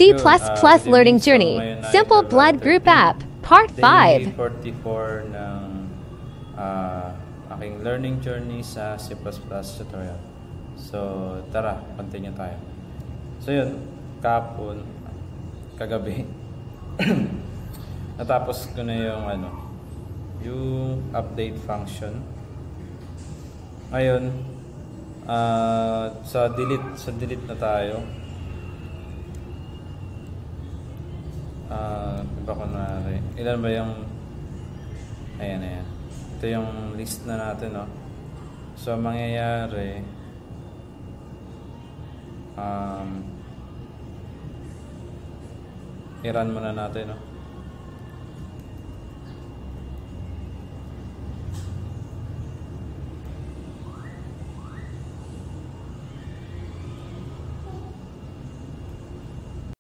C++ Learning So, Journey, ngayon na Simple interval Blood Group 13, App, Part Day 5. 44 ng aking learning journey sa C++ tutorial. So, tara, continue tayo. So, yun, kagabi, natapos ko na yung update function. Ngayon, sa delete na tayo. Iba kunwari, ilan ba yung, ayan. Ito yung list na natin, no? So, mangyayari, i-run muna natin, no?